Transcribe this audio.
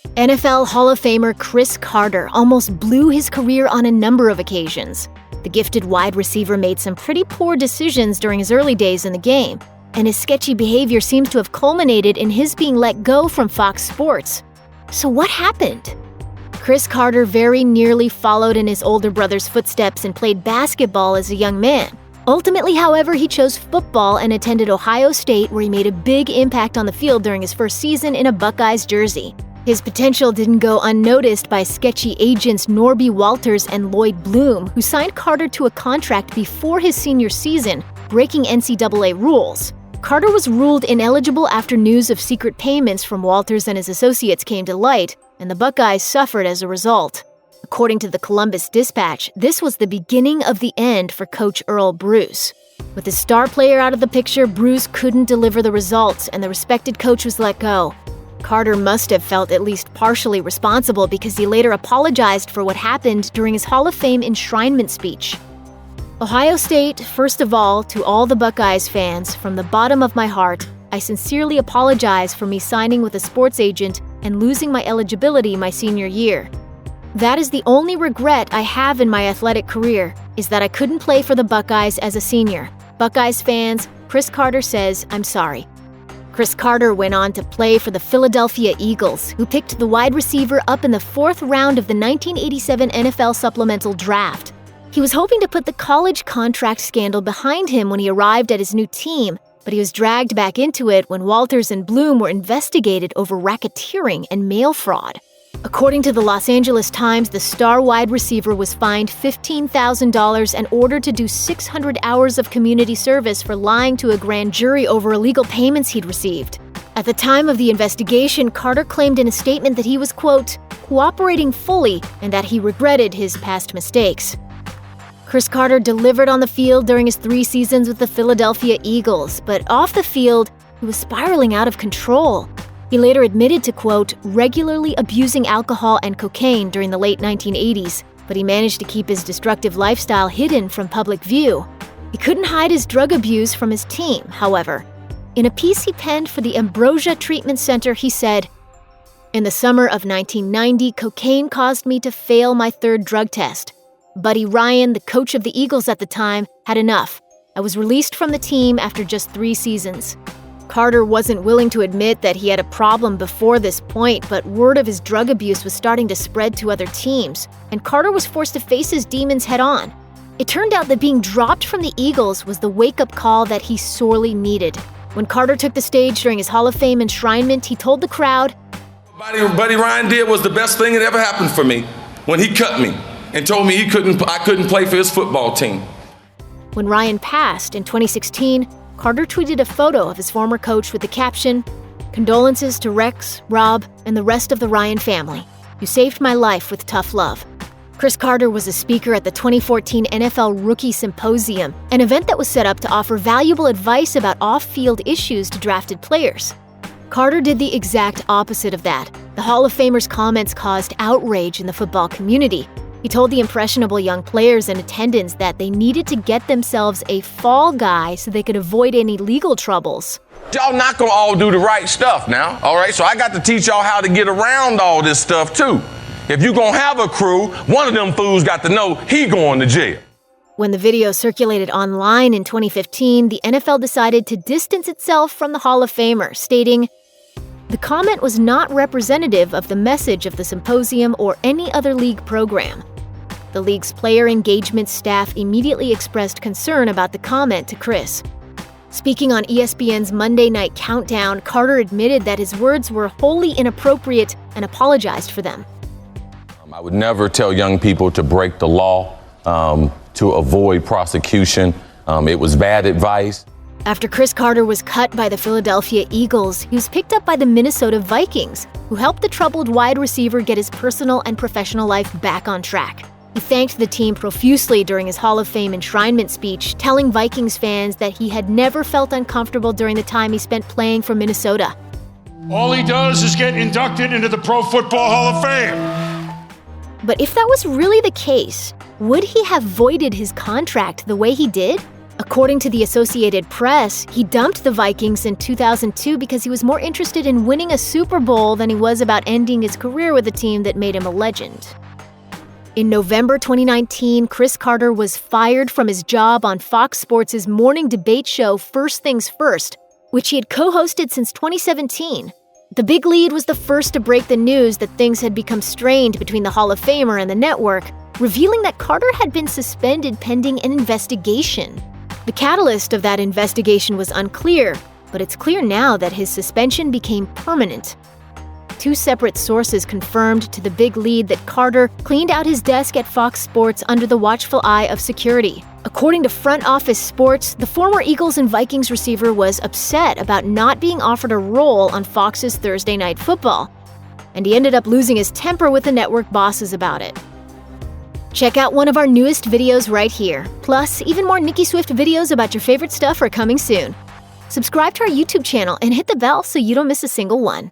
NFL Hall of Famer Cris Carter almost blew his career on a number of occasions. The gifted wide receiver made some pretty poor decisions during his early days in the game, and his sketchy behavior seems to have culminated in his being let go from Fox Sports. So what happened? Cris Carter very nearly followed in his older brother's footsteps and played basketball as a young man. Ultimately, however, he chose football and attended Ohio State, where he made a big impact on the field during his first season in a Buckeyes jersey. His potential didn't go unnoticed by sketchy agents Norby Walters and Lloyd Bloom, who signed Carter to a contract before his senior season, breaking NCAA rules. Carter was ruled ineligible after news of secret payments from Walters and his associates came to light, and the Buckeyes suffered as a result. According to the Columbus Dispatch, this was the beginning of the end for Coach Earl Bruce. With his star player out of the picture, Bruce couldn't deliver the results, and the respected coach was let go. Carter must have felt at least partially responsible because he later apologized for what happened during his Hall of Fame enshrinement speech. Ohio State, first of all, to all the Buckeyes fans, from the bottom of my heart, I sincerely apologize for me signing with a sports agent and losing my eligibility my senior year. That is the only regret I have in my athletic career, is that I couldn't play for the Buckeyes as a senior. Buckeyes fans, Cris Carter says, I'm sorry. Cris Carter went on to play for the Philadelphia Eagles, who picked the wide receiver up in the 4th round of the 1987 NFL Supplemental Draft. He was hoping to put the college contract scandal behind him when he arrived at his new team, but he was dragged back into it when Walters and Bloom were investigated over racketeering and mail fraud. According to the Los Angeles Times, the star wide receiver was fined $15,000 and ordered to do 600 hours of community service for lying to a grand jury over illegal payments he'd received. At the time of the investigation, Carter claimed in a statement that he was, quote, cooperating fully and that he regretted his past mistakes. Cris Carter delivered on the field during his 3 seasons with the Philadelphia Eagles, but off the field, he was spiraling out of control. He later admitted to, quote, regularly abusing alcohol and cocaine during the late 1980s, but he managed to keep his destructive lifestyle hidden from public view. He couldn't hide his drug abuse from his team, however. In a piece he penned for the Ambrosia Treatment Center, he said, in the summer of 1990, cocaine caused me to fail my 3rd drug test. Buddy Ryan, the coach of the Eagles at the time, had enough. I was released from the team after just 3 seasons. Carter wasn't willing to admit that he had a problem before this point, but word of his drug abuse was starting to spread to other teams, and Carter was forced to face his demons head-on. It turned out that being dropped from the Eagles was the wake-up call that he sorely needed. When Carter took the stage during his Hall of Fame enshrinement, he told the crowd, Buddy Ryan did was the best thing that ever happened for me when he cut me and told me I couldn't play for his football team. When Ryan passed in 2016, Carter tweeted a photo of his former coach with the caption, condolences to Rex, Rob, and the rest of the Ryan family. You saved my life with tough love. Cris Carter was a speaker at the 2014 NFL Rookie Symposium, an event that was set up to offer valuable advice about off-field issues to drafted players. Carter did the exact opposite of that. The Hall of Famer's comments caused outrage in the football community. He told the impressionable young players in attendance that they needed to get themselves a fall guy so they could avoid any legal troubles. Y'all not gonna all do the right stuff now, all right? So I got to teach y'all how to get around all this stuff too. If you gonna have a crew, one of them fools got to know he going to jail. When the video circulated online in 2015, the NFL decided to distance itself from the Hall of Famer, stating, the comment was not representative of the message of the symposium or any other league program. The league's player engagement staff immediately expressed concern about the comment to Cris. Speaking on ESPN's Monday Night Countdown, Carter admitted that his words were wholly inappropriate and apologized for them. I would never tell young people to break the law to avoid prosecution. It was bad advice. After Cris Carter was cut by the Philadelphia Eagles, he was picked up by the Minnesota Vikings, who helped the troubled wide receiver get his personal and professional life back on track. He thanked the team profusely during his Hall of Fame enshrinement speech, telling Vikings fans that he had never felt uncomfortable during the time he spent playing for Minnesota. All he does is get inducted into the Pro Football Hall of Fame. But if that was really the case, would he have voided his contract the way he did? According to the Associated Press, he dumped the Vikings in 2002 because he was more interested in winning a Super Bowl than he was about ending his career with a team that made him a legend. In November 2019, Cris Carter was fired from his job on Fox Sports' morning debate show First Things First, which he had co-hosted since 2017. The Big Lead was the first to break the news that things had become strained between the Hall of Famer and the network, revealing that Carter had been suspended pending an investigation. The catalyst of that investigation was unclear, but it's clear now that his suspension became permanent. Two separate sources confirmed to the Big Lead that Carter cleaned out his desk at Fox Sports under the watchful eye of security. According to Front Office Sports, the former Eagles and Vikings receiver was upset about not being offered a role on Fox's Thursday Night Football, and he ended up losing his temper with the network bosses about it. Check out one of our newest videos right here. Plus, even more Nicki Swift videos about your favorite stuff are coming soon. Subscribe to our YouTube channel and hit the bell so you don't miss a single one.